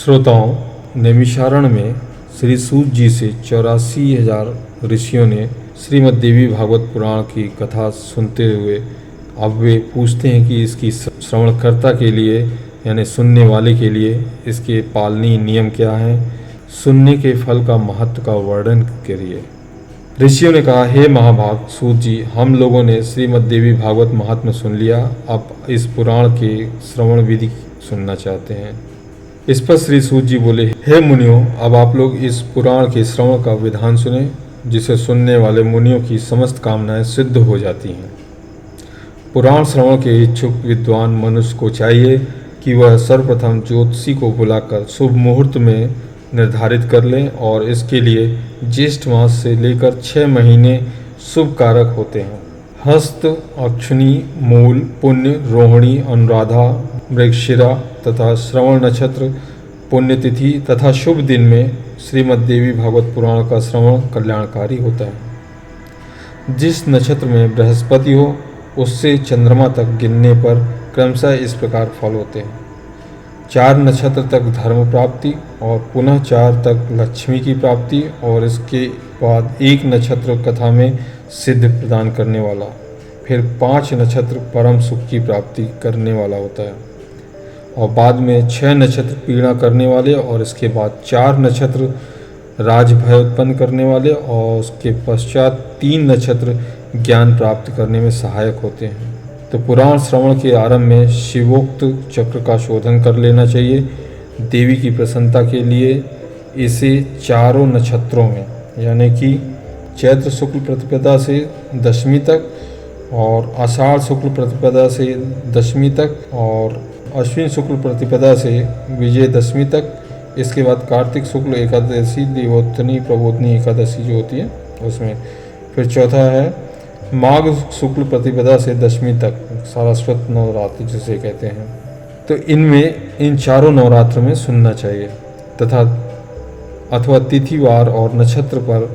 श्रोताओं, नैमिषारण्य में श्री सूत जी से 84,000 ऋषियों ने श्रीमद् देवी भागवत पुराण की कथा सुनते हुए अब वे पूछते हैं कि इसकी श्रवणकर्ता के लिए यानी सुनने वाले के लिए इसके पालनीय नियम क्या हैं। सुनने के फल का महत्व का वर्णन करिए। ऋषियों ने कहा, हे महाभाग सूत जी, हम लोगों ने श्रीमद् देवी भागवत महात्म्य सुन लिया, अब इस पुराण के श्रवण विधि सुनना चाहते हैं। इस पर श्री सूत जी बोले, हे मुनियों, अब आप लोग इस पुराण के श्रवण का विधान सुने, जिसे सुनने वाले मुनियों की समस्त कामनाएं सिद्ध हो जाती हैं। पुराण श्रवण के इच्छुक विद्वान मनुष्य को चाहिए कि वह सर्वप्रथम ज्योतिषी को बुलाकर शुभ मुहूर्त में निर्धारित कर लें और इसके लिए ज्येष्ठ मास से लेकर 6 महीने शुभ कारक होते हैं। हस्त, अक्षनी, मूल, पुण्य, रोहिणी, अनुराधा, मृगशिरा तथा श्रवण नक्षत्र, पुण्यतिथि तथा शुभ दिन में श्रीमद् देवी भागवत पुराण का श्रवण कल्याणकारी होता है। जिस नक्षत्र में बृहस्पति हो उससे चंद्रमा तक गिनने पर क्रमशः इस प्रकार फल होते हैं। 4 नक्षत्र तक धर्म प्राप्ति और पुनः 4 तक लक्ष्मी की प्राप्ति और इसके बाद 1 नक्षत्र कथा में सिद्ध प्रदान करने वाला, फिर 5 नक्षत्र परम सुख की प्राप्ति करने वाला होता है और बाद में 6 नक्षत्र पीड़ा करने वाले और इसके बाद 4 नक्षत्र राजभय उत्पन्न करने वाले और उसके पश्चात 3 नक्षत्र ज्ञान प्राप्त करने में सहायक होते हैं। तो पुराण श्रवण के आरंभ में शिवोक्त चक्र का शोधन कर लेना चाहिए। देवी की प्रसन्नता के लिए इसे चारों नक्षत्रों में यानी कि चैत्र शुक्ल प्रतिपदा से दशमी तक और आषाढ़ शुक्ल प्रतिपदा से दशमी तक और अश्विन शुक्ल प्रतिपदा से विजयदशमी तक, इसके बाद कार्तिक शुक्ल एकादशी देवोत्तनी प्रबोधनी एकादशी जो होती है उसमें, फिर चौथा है माघ शुक्ल प्रतिपदा से दशमी तक सारस्वत नवरात्र जिसे कहते हैं। तो इनमें इन चारों नवरात्र में सुनना चाहिए तथा अथवा तिथिवार और नक्षत्र पर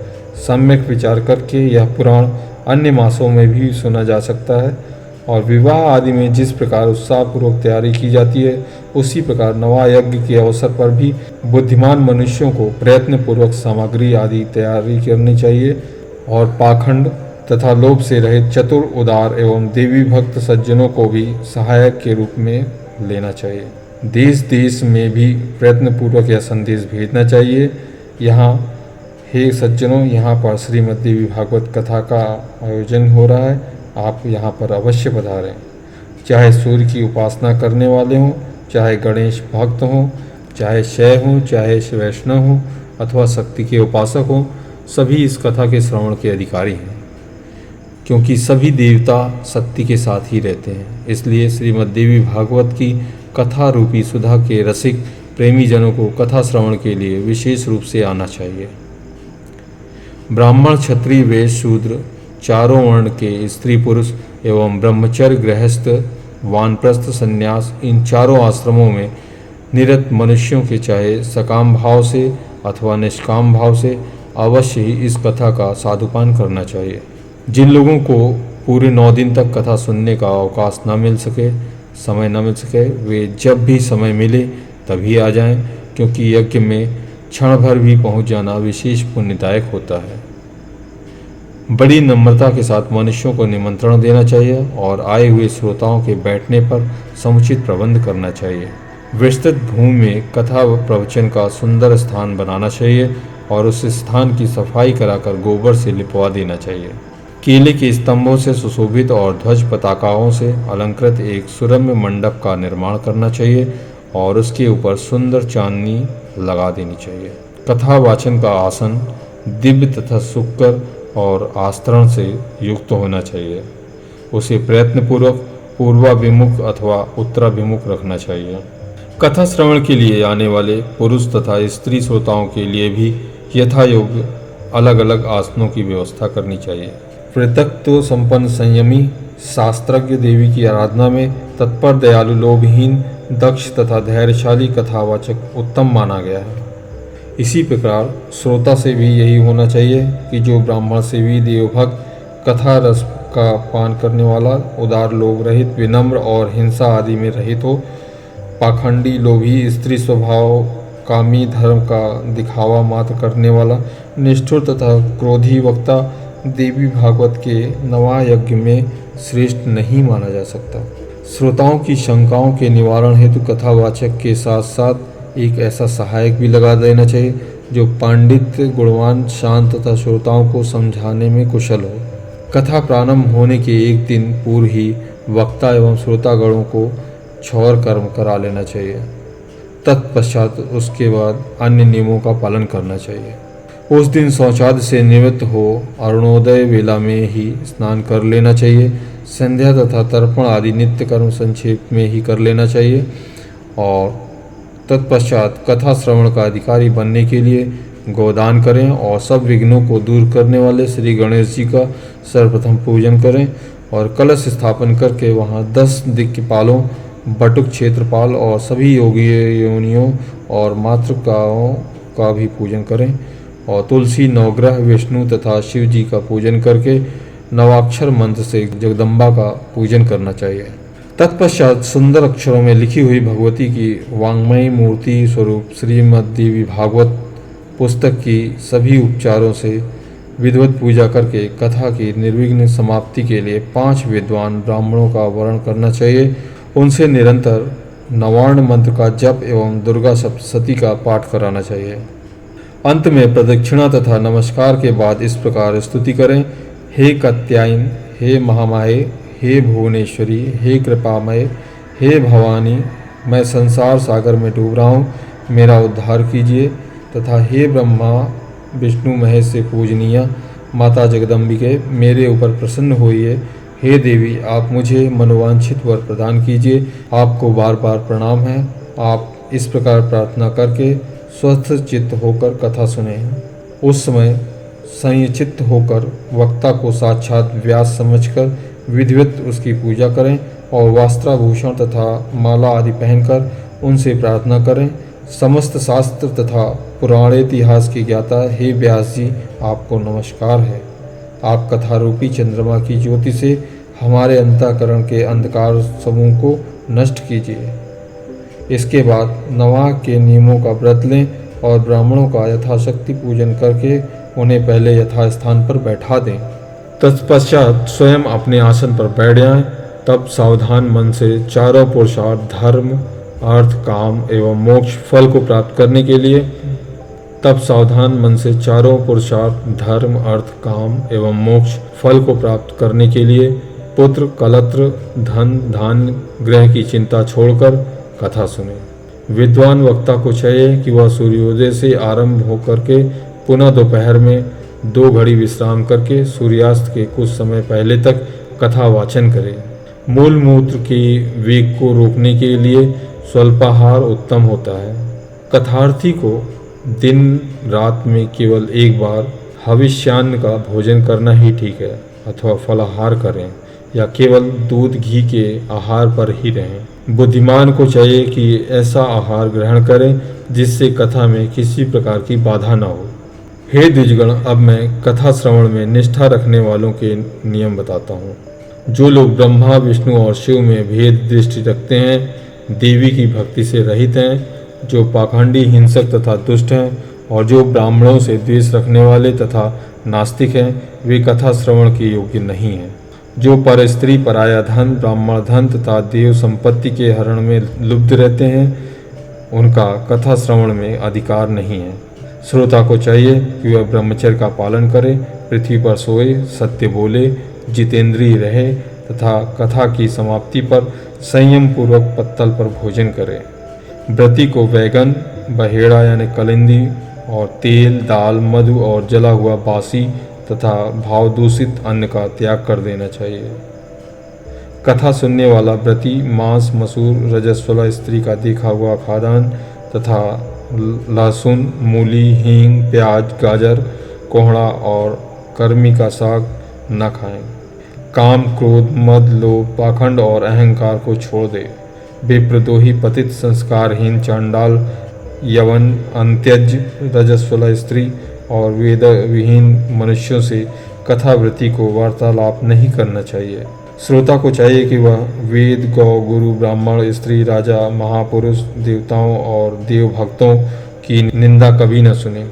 सम्यक विचार करके यह पुराण अन्य मासों में भी सुना जा सकता है। और विवाह आदि में जिस प्रकार उत्साहपूर्वक तैयारी की जाती है उसी प्रकार नवा यज्ञ के अवसर पर भी बुद्धिमान मनुष्यों को प्रयत्नपूर्वक सामग्री आदि तैयारी करनी चाहिए और पाखंड तथा लोभ से रहित चतुर, उदार एवं देवी भक्त सज्जनों को भी सहायक के रूप में लेना चाहिए। देश देश में भी प्रयत्नपूर्वक यह संदेश भेजना चाहिए। यहाँ हे सज्जनों, यहाँ पर श्रीमद् देवी भागवत कथा का आयोजन हो रहा है, आप यहाँ पर अवश्य पधारें। चाहे सूर्य की उपासना करने वाले हों, चाहे गणेश भक्त हों, चाहे शैव हों, चाहे वैष्णव हों अथवा शक्ति के उपासक हों, सभी इस कथा के श्रवण के अधिकारी हैं, क्योंकि सभी देवता शक्ति के साथ ही रहते हैं। इसलिए श्रीमद् देवी भागवत की कथा रूपी सुधा के रसिक प्रेमी जनों को कथा श्रवण के लिए विशेष रूप से आना चाहिए। ब्राह्मण, क्षत्रिय, वैश्य, शूद्र, चारों वर्ण के स्त्री पुरुष एवं ब्रह्मचर्य, गृहस्थ, वानप्रस्थ, संन्यास, इन चारों आश्रमों में निरत मनुष्यों के चाहे सकाम भाव से अथवा निष्काम भाव से अवश्य ही इस कथा का साधुपान करना चाहिए। जिन लोगों को पूरे 9 दिन तक कथा सुनने का अवकाश न मिल सके, समय न मिल सके, वे जब भी समय मिले तभी आ जाएं, क्योंकि यज्ञ में क्षण भर भी पहुंच जाना विशेष पुण्यदायक होता है। बड़ी नम्रता के साथ मनुष्यों को निमंत्रण देना चाहिए और आए हुए श्रोताओं के बैठने पर समुचित प्रबंध करना चाहिए। विस्तृत भूमि में कथा व प्रवचन का सुंदर स्थान बनाना चाहिए और उस स्थान की सफाई कराकर गोबर से लिपवा देना चाहिए। केले के स्तंभों से सुशोभित और ध्वज पताकाओं से अलंकृत एक सुरम्य मंडप का निर्माण करना चाहिए और उसके ऊपर सुंदर चांदनी लगा देनी चाहिए। कथा वाचन का आसन दिव्य तथा सुकर और आस्तरण से युक्त होना चाहिए। उसे प्रयत्नपूर्वक पूर्वाभिमुख अथवा उत्तराभिमुख रखना चाहिए। कथा श्रवण के लिए आने वाले पुरुष तथा स्त्री श्रोताओं के लिए भी यथायोग्य अलग अलग आसनों की व्यवस्था करनी चाहिए। पृथक्त्व संपन्न संयमी शास्त्रज्ञ देवी की आराधना में तत्पर, दयालु, लोभहीन, दक्ष तथा धैर्यशाली कथावाचक उत्तम माना गया है। इसी प्रकार श्रोता से भी यही होना चाहिए कि जो ब्राह्मण सेवी, देवभक्त, कथा रस का पान करने वाला, उदार, लोभ रहित, विनम्र और हिंसा आदि में रहित हो, पाखंडी, लोभी, स्त्री स्वभाव कामी धर्म का दिखावा मात्र करने वाला निष्ठुर तथा क्रोधी वक्ता देवी भागवत के नवा यज्ञ में श्रेष्ठ नहीं माना जा सकता। श्रोताओं की शंकाओं के निवारण हेतु कथावाचक के साथ साथ एक ऐसा सहायक भी लगा देना चाहिए जो पांडित्य गुणवान, शांत तथा श्रोताओं को समझाने में कुशल हो। कथा प्रारंभ होने के एक दिन पूर्व ही वक्ता एवं श्रोतागणों को क्षौर कर्म करा लेना चाहिए। तत्पश्चात उसके बाद अन्य नियमों का पालन करना चाहिए। उस दिन शौचादि से निवृत्त हो अरुणोदय वेला में ही स्नान कर लेना चाहिए। संध्या तथा तर्पण आदि नित्य कर्म संक्षेप में ही कर लेना चाहिए और तत्पश्चात कथा श्रवण का अधिकारी बनने के लिए गोदान करें और सब विघ्नों को दूर करने वाले श्री गणेश जी का सर्वप्रथम पूजन करें और कलश स्थापन करके वहाँ 10 दिक्पालों, बटुक क्षेत्रपाल और सभी योगी योनियों और मातृकाओं का भी पूजन करें और तुलसी, नवग्रह, विष्णु तथा शिव जी का पूजन करके नवाक्षर मंत्र से जगदम्बा का पूजन करना चाहिए। तत्पश्चात सुंदर अक्षरों में लिखी हुई भगवती की वाङ्मयी मूर्ति स्वरूप श्रीमद्देवी भागवत पुस्तक की सभी उपचारों से विधिवत पूजा करके कथा की निर्विघ्न समाप्ति के लिए 5 विद्वान ब्राह्मणों का वर्ण करना चाहिए। उनसे निरंतर नवार्ण मंत्र का जप एवं दुर्गा सप्तशती का पाठ कराना चाहिए। अंत में प्रदक्षिणा तथा नमस्कार के बाद इस प्रकार स्तुति करें। हे कात्यायन, हे महामाये, हे भुवनेश्वरी, हे कृपामय, हे भवानी, मैं संसार सागर में डूब रहा हूँ, मेरा उद्धार कीजिए। तथा हे ब्रह्मा विष्णु महेश से पूजनीय माता जगदम्बिके, मेरे ऊपर प्रसन्न होइए। हे देवी, आप मुझे मनोवांछित वर प्रदान कीजिए। आपको बार बार प्रणाम है। आप इस प्रकार प्रार्थना करके स्वस्थ चित्त होकर कथा सुने। उस समय संयचित्त होकर वक्ता को साक्षात व्यास समझकर विधिवत उसकी पूजा करें और वस्त्राभूषण तथा माला आदि पहनकर उनसे प्रार्थना करें। समस्त शास्त्र तथा पुराण इतिहास की ज्ञाता हे व्यास जी, आपको नमस्कार है। आप कथारूपी चंद्रमा की ज्योति से हमारे अंतःकरण के अंधकार समूह को नष्ट कीजिए। इसके बाद नवाह के नियमों का व्रत लें और ब्राह्मणों का यथाशक्ति पूजन करके उन्हें पहले यथास्थान पर बैठा दें। तत्पश्चात स्वयं अपने आसन पर बैठ जाएं। तब सावधान मन से चारों पुरुषार्थ धर्म, अर्थ, काम एवं मोक्ष फल को प्राप्त करने के लिए पुत्र, कलत्र, धन, धान्य, ग्रह की चिंता छोड़कर कथा सुने। विद्वान वक्ता को चाहिए कि वह सूर्योदय से आरंभ होकर के पुनः दोपहर में 2 घड़ी विश्राम करके सूर्यास्त के कुछ समय पहले तक कथा वाचन करे। मूल मूत्र की वेग को रोकने के लिए स्वल्पाहार उत्तम होता है। कथार्थी को दिन रात में केवल एक बार हविष्यान्न का भोजन करना ही ठीक है, अथवा फलाहार करें या केवल दूध घी के आहार पर ही रहें। बुद्धिमान को चाहिए कि ऐसा आहार ग्रहण करें जिससे कथा में किसी प्रकार की बाधा न हो। हे द्विजगण, अब मैं कथा श्रवण में निष्ठा रखने वालों के नियम बताता हूँ। जो लोग ब्रह्मा, विष्णु और शिव में भेद दृष्टि रखते हैं, देवी की भक्ति से रहित हैं, जो पाखंडी, हिंसक तथा दुष्ट हैं और जो ब्राह्मणों से द्वेष रखने वाले तथा नास्तिक हैं, वे कथा श्रवण के योग्य नहीं हैं। जो पर स्त्री, पराया धन, ब्राह्मण धन तथा देव संपत्ति के हरण में लुब्ध रहते हैं, उनका कथा श्रवण में अधिकार नहीं है। श्रोता को चाहिए कि वह ब्रह्मचर्य का पालन करे, पृथ्वी पर सोए, सत्य बोले, जितेंद्रिय रहे तथा कथा की समाप्ति पर संयम पूर्वक पत्तल पर भोजन करे। व्रती को वैगन, बहेड़ा यानी कलिंदी और तेल, दाल, मधु और जला हुआ बासी तथा भाव दूषित अन्न का त्याग कर देना चाहिए। कथा सुनने वाला व्रती मांस, मसूर, रजस्वला स्त्री का देखा हुआ खाद्यान्न तथा लहसुन, मूली, हींग, प्याज, गाजर, कोहड़ा और कर्मी का साग न खाएं। काम, क्रोध, मद, लोभ, पाखंड और अहंकार को छोड़ दे। विप्रद्रोही, पतित, संस्कारहीन, चांडाल, यवन, अंत्यज, रजस्वला स्त्री और वेद विहीन मनुष्यों से कथावृत्ति को वार्तालाप नहीं करना चाहिए। श्रोता को चाहिए कि वह वेद, गौ, गुरु, ब्राह्मण, स्त्री, राजा, महापुरुष, देवताओं और देव भक्तों की निंदा कभी न सुने।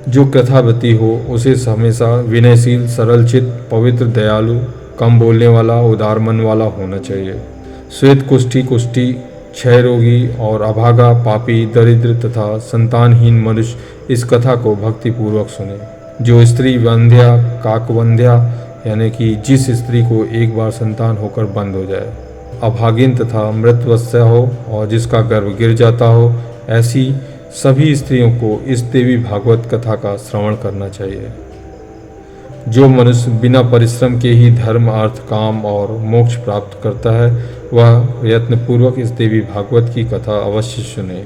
जो कथावती हो उसे हमेशा विनयशील, सरलचित, पवित्र, दयालु, कम बोलने वाला, उदार मन वाला होना चाहिए। श्वेत कुष्ठी, क्षय रोगी और अभागा, पापी, दरिद्र तथा संतानहीन मनुष्य इस कथा को भक्तिपूर्वक सुने। जो स्त्री वंध्या, काकवंध्या यानी कि जिस स्त्री को एक बार संतान होकर बंद हो जाए, अभागिन तथा मृतवत्सा हो और जिसका गर्भ गिर जाता हो, ऐसी सभी स्त्रियों को इस देवी भागवत कथा का श्रवण करना चाहिए। जो मनुष्य बिना परिश्रम के ही धर्म, अर्थ, काम और मोक्ष प्राप्त करता है, वह यत्नपूर्वक इस देवी भागवत की कथा अवश्य सुने।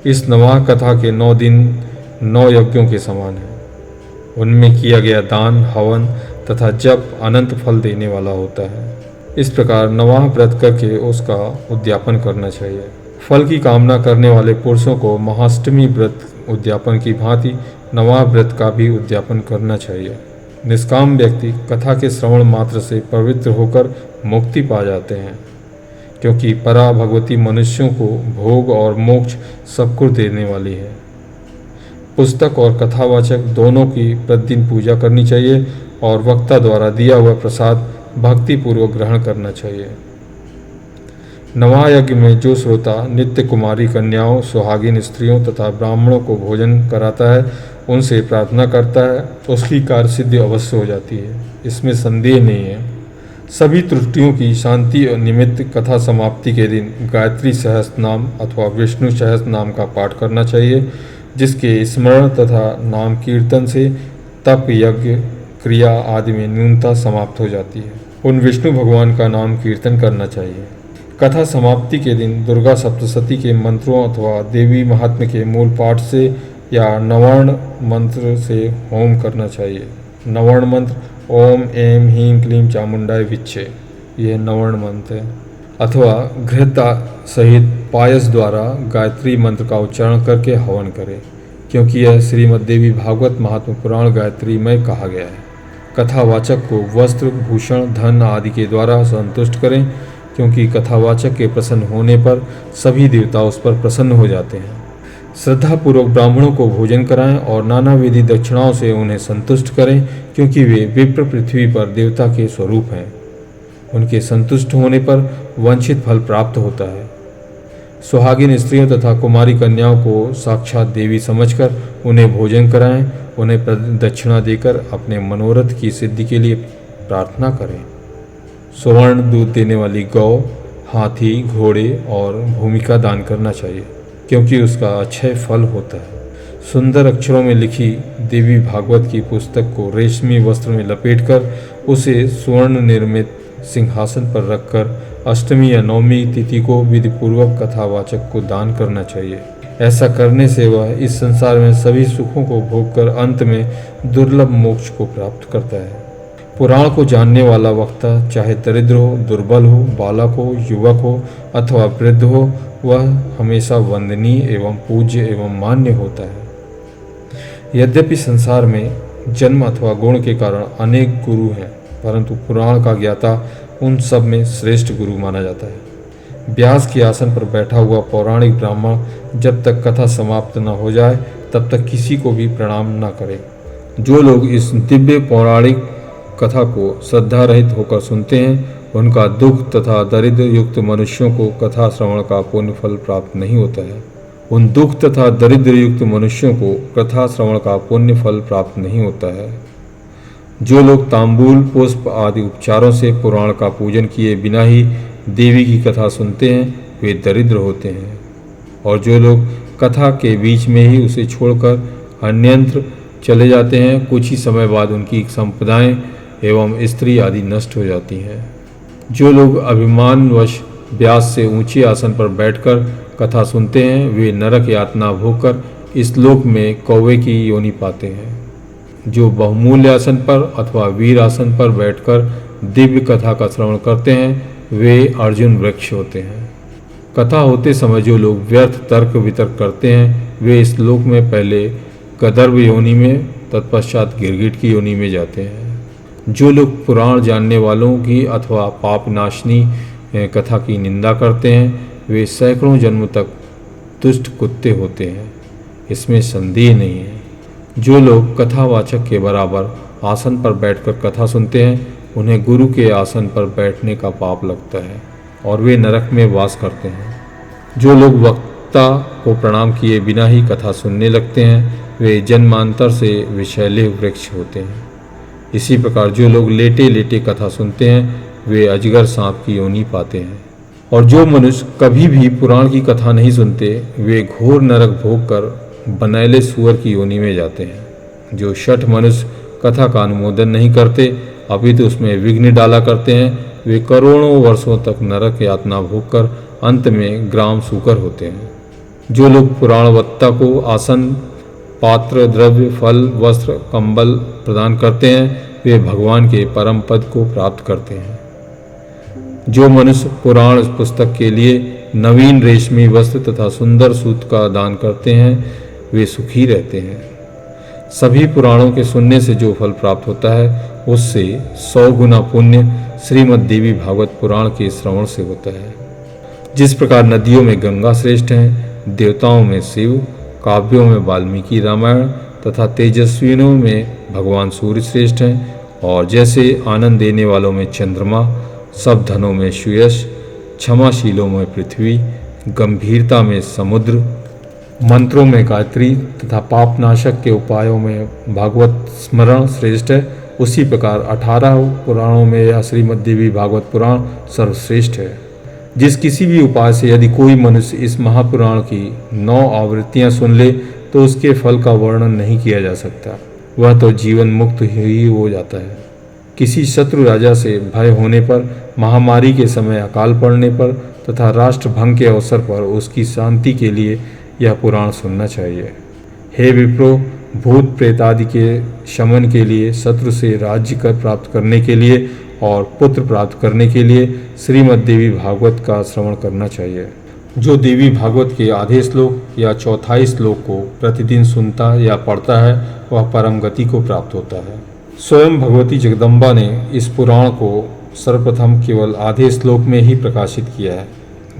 इस नवाह कथा के 9 दिन 9 यज्ञों के समान है। उनमें किया गया दान, हवन तथा जप अनंत फल देने वाला होता है। इस प्रकार नवाह व्रत करके उसका उद्यापन करना चाहिए। फल की कामना करने वाले पुरुषों को महाष्टमी व्रत उद्यापन की भांति नवाह व्रत का भी उद्यापन करना चाहिए। निष्काम व्यक्ति कथा के श्रवण मात्र से पवित्र होकर मुक्ति पा जाते हैं, क्योंकि परा भगवती मनुष्यों को भोग और मोक्ष सब कुछ देने वाली है। पुस्तक और कथावाचक दोनों की प्रतिदिन पूजा करनी चाहिए और वक्ता द्वारा दिया हुआ प्रसाद भक्ति पूर्वक ग्रहण करना चाहिए। नवाह यज्ञ में जो श्रोता नित्य कुमारी कन्याओं, सुहागिन स्त्रियों तथा ब्राह्मणों को भोजन कराता है, उनसे प्रार्थना करता है, उसकी कार्य सिद्धि अवश्य हो जाती है, इसमें संदेह नहीं है। सभी त्रुटियों की शांति और निमित्त कथा समाप्ति के दिन गायत्री सहस्त्र नाम अथवा विष्णु सहस्त्र नाम का पाठ करना चाहिए, जिसके स्मरण तथा नाम कीर्तन से तप, यज्ञ, क्रिया आदि में न्यूनता समाप्त हो जाती है। उन विष्णु भगवान का नाम कीर्तन करना चाहिए। कथा समाप्ति के दिन दुर्गा सप्तशती के मंत्रों अथवा देवी महात्म्य के मूल पाठ से या नवर्ण मंत्र से होम करना चाहिए। नवर्ण मंत्र ओम ऐं ह्रीं क्लीं चामुंडाय विच्चे, यह नवर्ण मंत्र है। अथवा घृता सहित पायस द्वारा गायत्री मंत्र का उच्चारण करके हवन करें, क्योंकि यह श्रीमद् देवी भागवत महात्म्य पुराण गायत्री में कहा गया है। कथावाचक को वस्त्र, भूषण, धन आदि के द्वारा संतुष्ट करें, क्योंकि कथावाचक के प्रसन्न होने पर सभी देवता उस पर प्रसन्न हो जाते हैं। श्रद्धापूर्वक ब्राह्मणों को भोजन कराएं और नाना विधि दक्षिणाओं से उन्हें संतुष्ट करें, क्योंकि वे विप्र पृथ्वी पर देवता के स्वरूप हैं। उनके संतुष्ट होने पर वांछित फल प्राप्त होता है। सुहागिन स्त्रियों तथा कुमारी कन्याओं को साक्षात देवी समझकर उन्हें भोजन कराएं, उन्हें दक्षिणा देकर अपने मनोरथ की सिद्धि के लिए प्रार्थना करें। स्वर्ण दूध देने वाली गौ, हाथी, घोड़े और भूमि का दान करना चाहिए, क्योंकि उसका अक्षय फल होता है। सुंदर अक्षरों में लिखी देवी भागवत की पुस्तक को रेशमी वस्त्र में लपेटकर उसे स्वर्ण निर्मित सिंहासन पर रखकर अष्टमी या नवमी तिथि को विधिपूर्वक कथावाचक को दान करना चाहिए। ऐसा करने से वह इस संसार में सभी सुखों को भोगकर अंत में दुर्लभ मोक्ष को प्राप्त करता है। पुराण को जानने वाला वक्ता चाहे दरिद्र हो, दुर्बल हो, बालक हो, युवक हो अथवा वृद्ध हो, वह हमेशा वंदनीय एवं पूज्य एवं मान्य होता है। यद्यपि संसार में जन्म अथवा गुण के कारण अनेक गुरु हैं, परंतु पुराण का ज्ञाता उन सब में श्रेष्ठ गुरु माना जाता है। व्यास के आसन पर बैठा हुआ पौराणिक ब्राह्मण जब तक कथा समाप्त न हो जाए तब तक किसी को भी प्रणाम न करे। जो लोग इस दिव्य पौराणिक कथा को श्रद्धा रहित होकर सुनते हैं, उनका दुख तथा दरिद्र युक्त मनुष्यों को कथा श्रवण का पुण्य फल प्राप्त नहीं होता है। उन दुख तथा दरिद्र युक्त मनुष्यों को कथा श्रवण का पुण्य फल प्राप्त नहीं होता है। जो लोग तांबूल, पुष्प आदि उपचारों से पुराण का पूजन किए बिना ही देवी की कथा सुनते हैं, वे दरिद्र होते हैं। और जो लोग कथा के बीच में ही उसे छोड़कर अन्यत्र चले जाते हैं, कुछ ही समय बाद उनकी संपदाएं एवं स्त्री आदि नष्ट हो जाती हैं। जो लोग अभिमानवश व्यास से ऊंचे आसन पर बैठकर कथा सुनते हैं, वे नरक यातना भोगकर इस लोक में कौवे की योनि पाते हैं। जो बहुमूल्य आसन पर अथवा वीर आसन पर बैठकर दिव्य कथा का श्रवण करते हैं, वे अर्जुन वृक्ष होते हैं। कथा होते समय जो लोग व्यर्थ तर्क वितर्क करते हैं, वे इस लोक में पहले गदर्भ योनि में तत्पश्चात गिरगिट की योनि में जाते हैं। जो लोग पुराण जानने वालों की अथवा पाप नाशनी कथा की निंदा करते हैं, वे सैकड़ों जन्म तक दुष्ट कुत्ते होते हैं। इसमें संदेह नहीं है। जो लोग कथावाचक के बराबर आसन पर बैठकर कथा सुनते हैं, उन्हें गुरु के आसन पर बैठने का पाप लगता है और वे नरक में वास करते हैं। जो लोग वक्ता को प्रणाम किए बिना ही कथा सुनने लगते हैं, वे जन्मांतर से विषैले वृक्ष होते हैं। इसी प्रकार जो लोग लेटे लेटे कथा सुनते हैं, वे अजगर सांप की योनि पाते हैं। और जो मनुष्य कभी भी पुराण की कथा नहीं सुनते, वे घोर नरक भोग कर बनैले सुअर की योनि में जाते हैं। जो शठ मनुष्य कथा का अनुमोदन नहीं करते, अपितु उसमें विघ्न डाला करते हैं, वे करोड़ों वर्षों तक नरक यातना भोग कर अंत में ग्राम सूकर होते हैं। जो लोग पुराणवत्ता को आसन, पात्र, द्रव्य, फल, वस्त्र, कंबल प्रदान करते हैं, वे भगवान के परम पद को प्राप्त करते हैं। जो मनुष्य पुराण पुस्तक के लिए नवीन रेशमी वस्त्र तथा सुंदर सूत का दान करते हैं, वे सुखी रहते हैं। सभी पुराणों के सुनने से जो फल प्राप्त होता है, उससे 100 गुना पुण्य श्रीमद् देवी भागवत पुराण के श्रवण से होता है। जिस प्रकार नदियों में गंगा श्रेष्ठ है, देवताओं में शिव, काव्यों में वाल्मीकि रामायण तथा तेजस्वियों में भगवान सूर्य श्रेष्ठ हैं, और जैसे आनंद देने वालों में चंद्रमा, सब धनों में सुयश, क्षमाशीलों में पृथ्वी, गंभीरता में समुद्र, मंत्रों में गायत्री तथा पापनाशक के उपायों में भागवत स्मरण श्रेष्ठ है, उसी प्रकार 18 पुराणों में यह श्रीमद् देवी भागवत पुराण सर्वश्रेष्ठ है। जिस किसी भी उपाय से यदि कोई मनुष्य इस महापुराण की 9 आवृत्तियां सुन ले, तो उसके फल का वर्णन नहीं किया जा सकता। वह तो जीवन मुक्त ही हो जाता है। किसी शत्रु राजा से भय होने पर, महामारी के समय अकाल पड़ने पर तथा राष्ट्रभंग के अवसर पर उसकी शांति के लिए यह पुराण सुनना चाहिए। हे विप्रो, भूत प्रेत आदि के शमन के लिए, शत्रु से राज्य कर प्राप्त करने के लिए और पुत्र प्राप्त करने के लिए श्रीमद् देवी भागवत का श्रवण करना चाहिए। जो देवी भागवत के आधे श्लोक या चौथाई श्लोक को प्रतिदिन सुनता या पढ़ता है, वह परम गति को प्राप्त होता है। स्वयं भगवती जगदम्बा ने इस पुराण को सर्वप्रथम केवल आधे श्लोक में ही प्रकाशित किया है।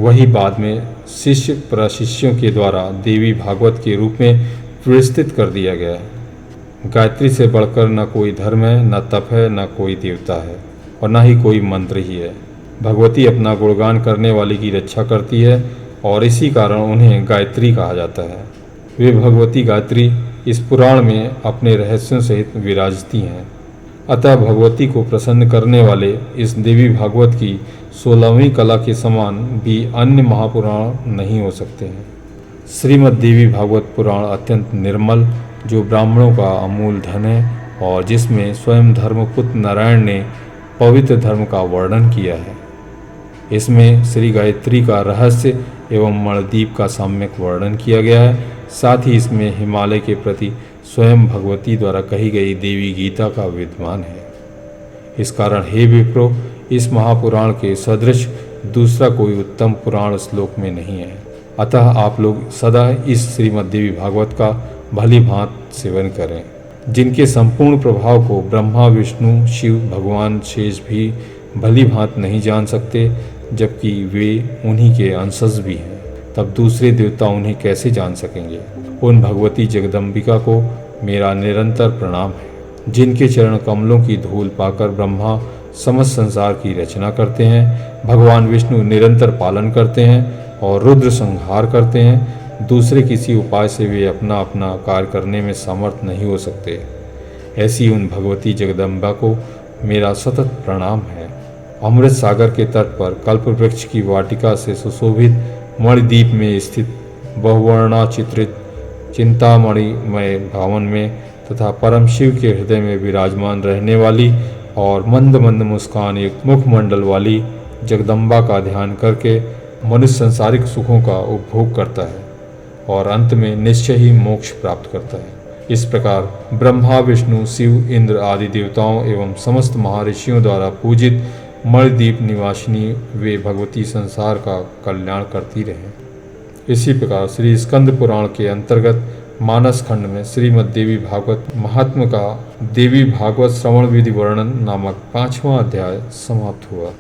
वही बाद में शिष्य प्रशिष्यों के द्वारा देवी भागवत के रूप में विस्तृत कर दिया गया है। गायत्री से बढ़कर न कोई धर्म है, न तप है, न कोई देवता है और न ही कोई मंत्र ही है। भगवती अपना गुणगान करने वाले की रक्षा करती है और इसी कारण उन्हें गायत्री कहा जाता है। वे भगवती गायत्री इस पुराण में अपने रहस्यों सहित विराजती हैं। अतः भगवती को प्रसन्न करने वाले इस देवी भागवत की 16वीं कला के समान भी अन्य महापुराण नहीं हो सकते हैं। श्रीमद् देवी भागवत पुराण अत्यंत निर्मल, जो ब्राह्मणों का अमूल धन है और जिसमें स्वयं धर्मपुत्र नारायण ने पवित्र धर्म का वर्णन किया है। इसमें श्री गायत्री का रहस्य एवं मणिद्वीप का सम्यक वर्णन किया गया है। साथ ही इसमें हिमालय के प्रति स्वयं भगवती द्वारा कही गई देवी गीता का विद्यमान है। इस कारण हे विप्रो, इस महापुराण के सदृश दूसरा कोई उत्तम पुराण श्लोक में नहीं है। अतः आप लोग सदा इस श्रीमद् देवी भागवत का भली भांति सेवन करें, जिनके संपूर्ण प्रभाव को ब्रह्मा, विष्णु, शिव, भगवान शेष भी भली भांति नहीं जान सकते, जबकि वे उन्हीं के अंशज भी हैं। तब दूसरे देवता उन्हें कैसे जान सकेंगे। उन भगवती जगदम्बिका को मेरा निरंतर प्रणाम है, जिनके चरण कमलों की धूल पाकर ब्रह्मा समस्त संसार की रचना करते हैं, भगवान विष्णु निरंतर पालन करते हैं और रुद्र संहार करते हैं। दूसरे किसी उपाय से वे अपना अपना कार्य करने में समर्थ नहीं हो सकते। ऐसी उन भगवती जगदम्बा को मेरा सतत प्रणाम है। अमृत सागर के तट पर कल्प वृक्ष की वाटिका से सुशोभित मणिद्वीप में स्थित बहुवर्णा चित्रित चिंतामणिमय भवन में तथा परम शिव के हृदय में विराजमान रहने वाली और मंद मंद मुस्कान युक्त मुखमंडल वाली जगदम्बा का ध्यान करके मनुष्य संसारिक सुखों का उपभोग करता है और अंत में निश्चय ही मोक्ष प्राप्त करता है। इस प्रकार ब्रह्मा, विष्णु, शिव, इंद्र आदि देवताओं एवं समस्त महर्षियों द्वारा पूजित मणिद्वीप निवासिनी वे भगवती संसार का कल्याण करती रहे। इसी प्रकार श्री स्कंद पुराण के अंतर्गत मानस खंड में श्रीमद् देवी भागवत महात्म्य का देवी भागवत श्रवण विधि वर्णन नामक 5वां अध्याय समाप्त हुआ।